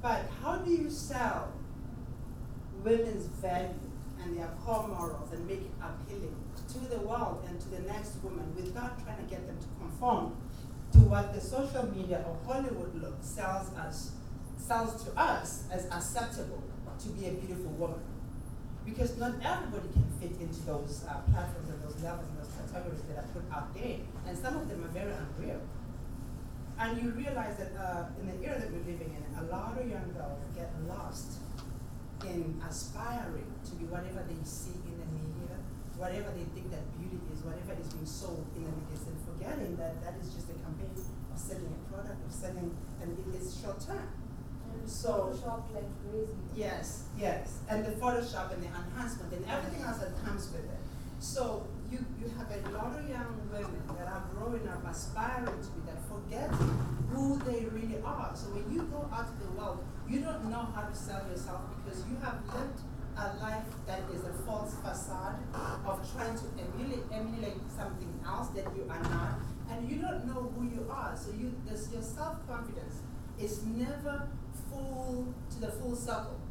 But how do you sell women's value and their core morals and make it appealing to the world and to the next woman without trying to get them to conform to what the social media or Hollywood look sells to us as acceptable to be a beautiful woman? Because not everybody can fit into those platforms and those levels and those categories that are put out there, and some of them are very unreal. And you realize that in the era that we're living in, a lot of young girls get lost in aspiring to be whatever they see in the media, whatever they think that beauty is, whatever is being sold in the media, and forgetting that that is just a campaign of selling a product, of selling, and it is short term. So Photoshop like crazy. yes, and the Photoshop and the enhancement and everything else that comes with it. So you have a lot of young women that are growing up aspiring to be that, forgetting who they really are. So when you go out to the world, you don't know how to sell yourself because you have lived a life that is a false facade of trying to emulate something else that you are not, and you don't know who you are. So your self-confidence is never full to the full circle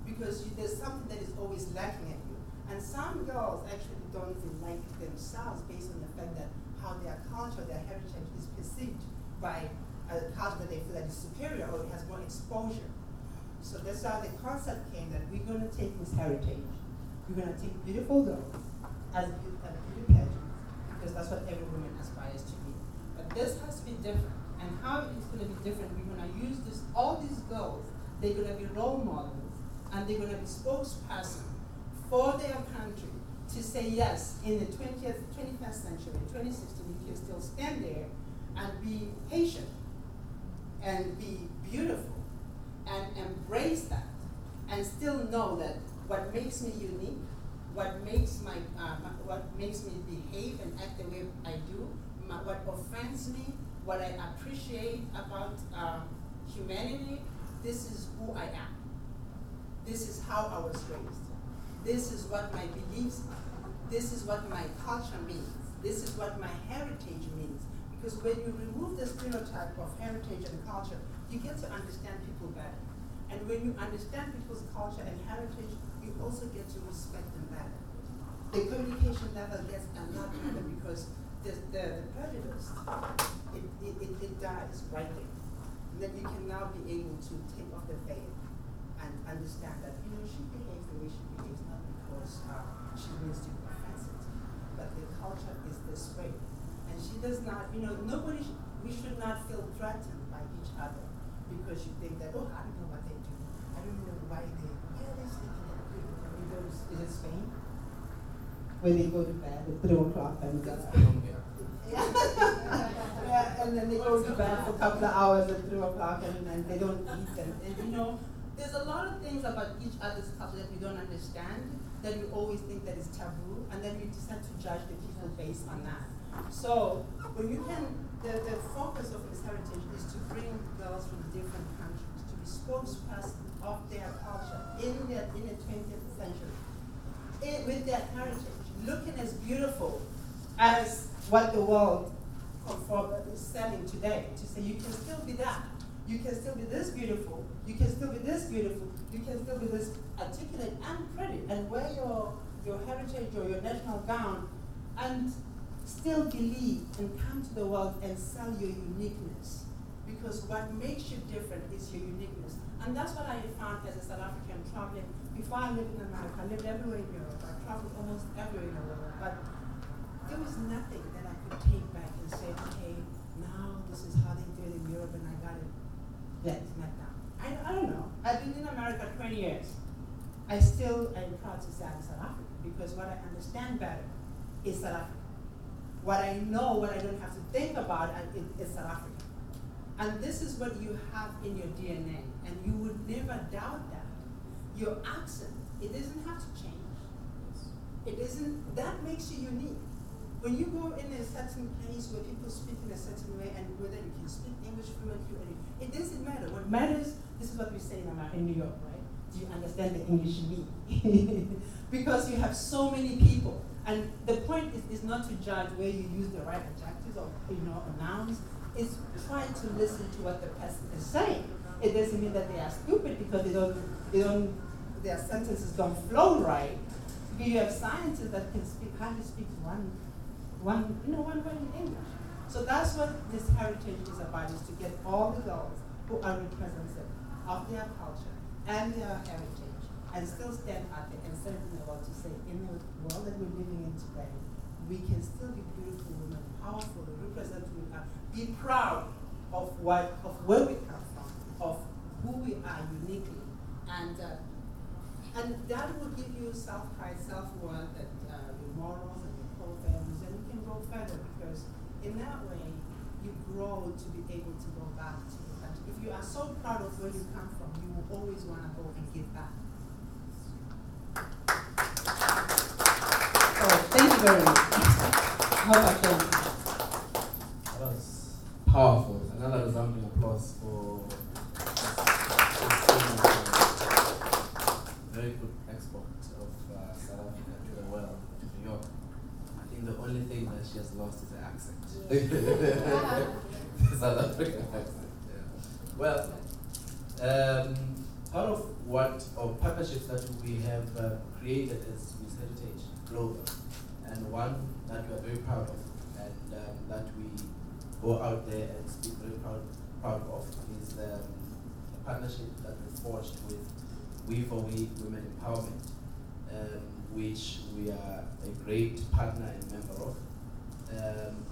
because there's something that is always lacking at you. And some girls actually don't even like themselves based on the fact that how their culture, their heritage is perceived by a culture that they feel that is superior or it has more exposure. So that's how the concept came that we're going to take this heritage, we're going to take beautiful girls as beauty pageants because that's what every woman aspires to be. But this has to be different. And how it's going to be different, we're going to use this, all these girls, they're going to be role models and they're going to be spokesperson for their country to say yes, in the 21st century, 2016, you can still stand there and be patient and be beautiful and embrace that and still know that what makes me unique, what makes me behave and act the way I do, what offends me, what I appreciate about humanity, this is who I am. This is how I was raised. This is what my beliefs are. This is what my culture means. This is what my heritage means. Because when you remove the stereotype of heritage and culture, you get to understand people better. And when you understand people's culture and heritage, you also get to respect them better. The communication level gets a lot better because the prejudice, it dies right there. And then you can now be able to take off the veil and understand that, she behaves the way she behaves, not because she means to be offensive, but the culture is this way. And she does not, we should not feel threatened by each other because you think that, I don't know what they do. I don't know why they're sleeping at 3. Is it Spain? Where they go to bed at 3 o'clock and yeah, and then they go to bed for a couple of hours at 3 o'clock and they don't eat. And there's a lot of things about each other's culture that we don't understand, that we always think that is taboo, and then we decide to judge the people based on that. So when the focus of this heritage is to bring girls from different countries to be spokespersons of their culture in the 20th century, with their heritage, looking as beautiful as what the world is selling today, to say you can still be that. You can still be this beautiful, you can still be this beautiful, you can still be this articulate and pretty, and wear your heritage or your national gown, and still believe and come to the world and sell your uniqueness. Because what makes you different is your uniqueness. And that's what I found as a South African traveling. Before I lived in America, I lived everywhere in Europe. I traveled almost everywhere in the world. But there was nothing that I could take back and say, okay, now this is how they do it in Europe and I got it. That's not now. I don't know. I've been in America 20 years. I still am proud to say I'm South African because what I understand better is South Africa. What I know, what I don't have to think about is South Africa. And this is what you have in your DNA, and you would never doubt that. Your accent, it doesn't have to change. That makes you unique. When you go in a certain place where people speak in a certain way, and whether you can speak English fluently, it doesn't matter. What matters, this is what we say in New York, right? Do you understand the English me? Because you have so many people. And the point is not to judge where you use the right adjectives or nouns. It's try to listen to what the person is saying. it doesn't mean that they are stupid because their sentences don't flow right. You have scientists that can hardly speak one word in English. So that's what this heritage is about, is to get all the girls who are representative of their culture and their heritage and still stand out there and say, to say, in the world that we're living in today, we can still be beautiful women, powerful, represent who we are, be proud of where we come from, of who we are uniquely, and that will give you self-pride, self-worth, and your morals and your core values, and you can go further because in that way you grow to be able to go back to your country. If you are so proud of where you come from, you will always want to go and give back. So thank you very much. How about you? That was powerful. Another resounding applause for very good export of South Africa to the world, to New York. I think the only thing that she has lost is her accent. The South African accent. Yeah. Well, part of partnerships that we have created as Miss Heritage Global, and one that we are very proud of, and that we go out there and speak very proud of, is a partnership that we forged with We4We Women Empowerment, which we are a great partner and member of.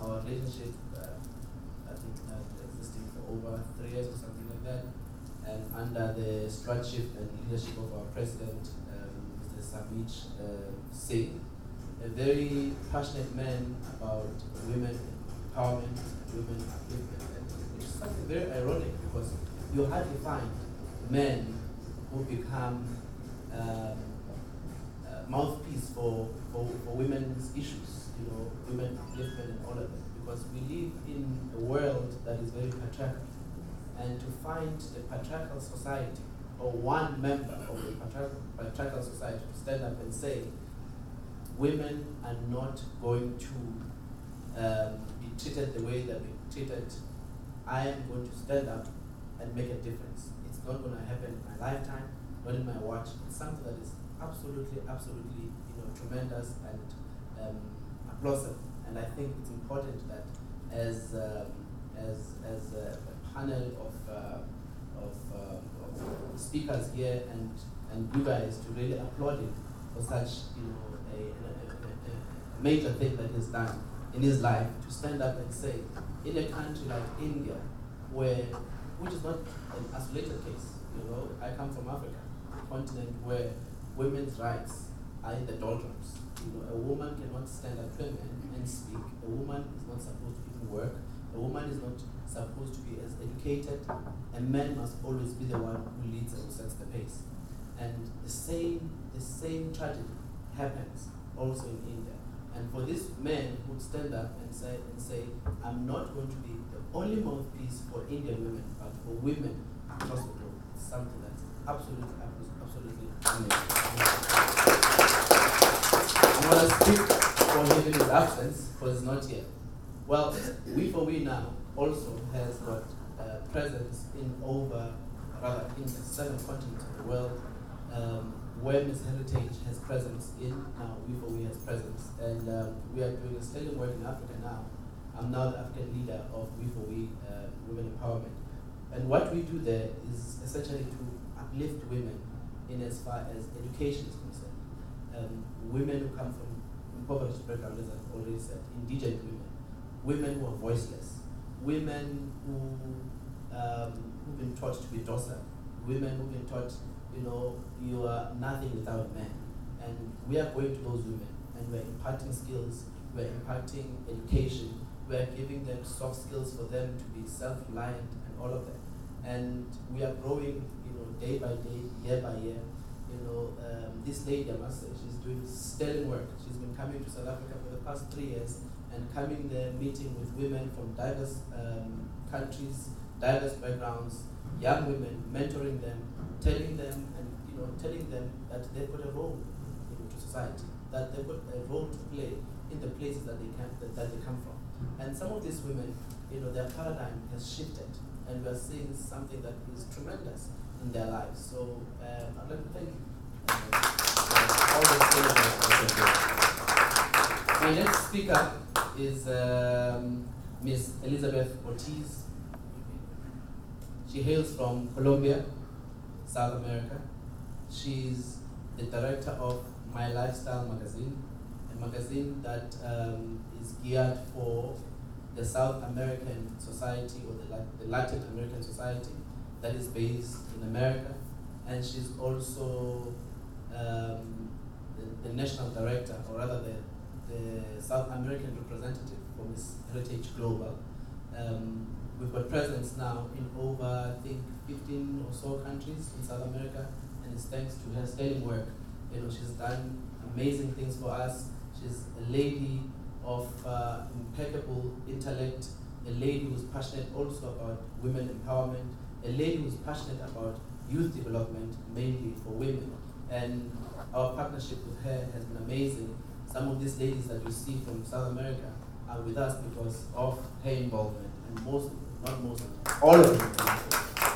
Our relationship, I think, existing for over 3 years or something like that, and under the stewardship and leadership of our president, Mr. Samich Singh, a very passionate man about women empowerment, women upliftment. And it's something very ironic because you hardly find men who become mouthpiece for women's issues, women upliftment and all of that, because we live in a world that is very patriarchal. And to find the patriarchal society, or one member of the patriarchal society, to stand up and say, women are not going to be treated the way that we treated, I am going to stand up and make a difference. It's not going to happen in my lifetime, not in my watch. It's something that is absolutely, tremendous and applaudable. And I think it's important that as a panel of speakers here and you guys to really applaud him for such a major thing that he's done in his life, to stand up and say, in a country like India, which is not an isolated case, I come from Africa, a continent where women's rights are in the doldrums. A woman cannot stand up to a man and speak. A woman is not supposed to even work. A woman is not supposed to be as educated. A man must always be the one who leads and who sets the pace. And the same tragedy happens also in India. And for this man who would stand up and say, I'm not going to be the only mouthpiece for Indian women, but for women across the globe, it's something that's absolutely amazing. I want to speak for him in his absence, because he's not here. Well, We4We now also has got presence in the 7 continents of the world, where Miss Heritage has presence in, now We4We has presence, and we are doing a stellar work in Africa now. I'm now the African leader of We4We Women Empowerment. And what we do there is essentially to uplift women in as far as education is concerned. Women who come from impoverished backgrounds, as I've already said, indigent women who are voiceless, women who've been taught to be docile, women who've been taught, you are nothing without a man. And we are going to those women and we're imparting skills, we're imparting education, we're giving them soft skills for them to be self-reliant and all of that. And we are growing, day by day, year by year. This lady, I must say, she's doing stellar work. She's been coming to South Africa for the past 3 years and coming there, meeting with women from diverse countries, diverse backgrounds, young women, mentoring them, telling them that they've got a role to society, that they've got a role to play in the places that they come from. And some of these women, their paradigm has shifted and we are seeing something that is tremendous in their lives. So I'd like to thank you for all the things that you do. My next speaker is Ms. Elizabeth Ortiz. She hails from Colombia, South America. She's the director of My Lifestyle magazine, a magazine that is geared for the South American society, or the Latin American society that is based in America. And she's also the national director, or rather the South American representative for Miss Heritage Global. We've got presence now in over, I think, 15 or so countries in South America, and it's thanks to her sterling work. You know, she's done amazing things for us. She's a lady of impeccable intellect, a lady who's passionate also about women empowerment, a lady who's passionate about youth development, mainly for women. And our partnership with her has been amazing. Some of these ladies that you see from South America are with us because of her involvement, and all of them.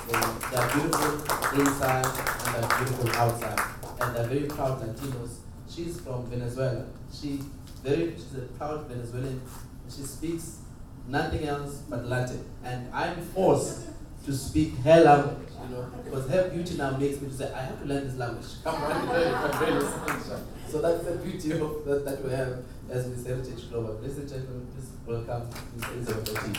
So they are beautiful inside and they are beautiful outside, and they're very proud Latinos. She's from Venezuela. She's a proud Venezuelan. She speaks nothing else but Latin, and I'm forced to speak her language, you know, because her beauty now makes me to say, I have to learn this language. Come on, so that's the beauty of that we have as Miss Heritage Global. Ladies and gentlemen, please welcome Ms. Elizabeth Ortiz.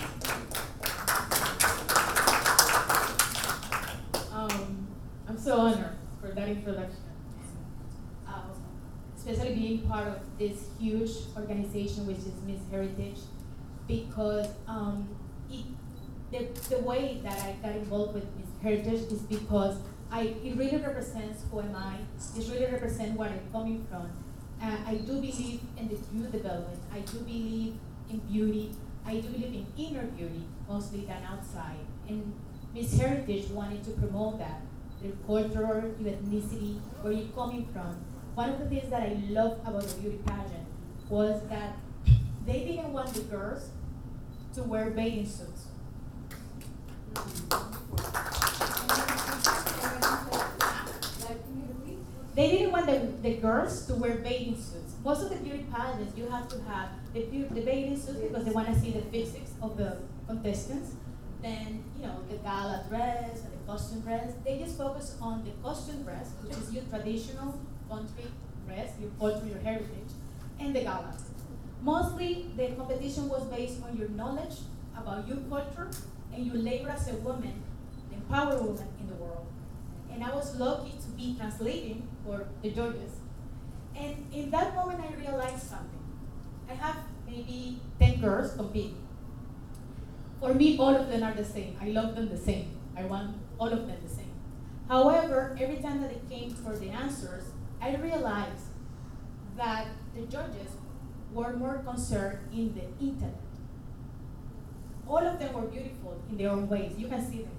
I'm so honored for that introduction. Especially being part of this huge organization, which is Miss Heritage, because the way that I got involved with Miss Heritage is because it really represents who am I. It really represents where I'm coming from. I do believe in the youth development. I do believe in beauty. I do believe in inner beauty, mostly than outside. And Miss Heritage wanted to promote that. Your culture, your ethnicity, where you're coming from. One of the things that I love about the beauty pageant was that they didn't want the girls to wear bathing suits. They didn't want the girls to wear bathing suits. Most of the beauty pageants, you have to have the bathing suits because they want to see the physics of the contestants. Then, you know, the gala dress and the costume dress. They just focus on the costume dress, which is your traditional country dress, your culture, your heritage, and the gala. Mostly, the competition was based on your knowledge about your culture and your labor as a woman, an empowered woman in the world. And I was lucky to be translating for the judges. And in that moment, I realized something. I have maybe 10 girls competing. For me, all of them are the same. I love them the same. I want all of them the same. However, every time that it came for the answers, I realized that the judges were more concerned in the intellect. All of them were beautiful in their own ways. You can see them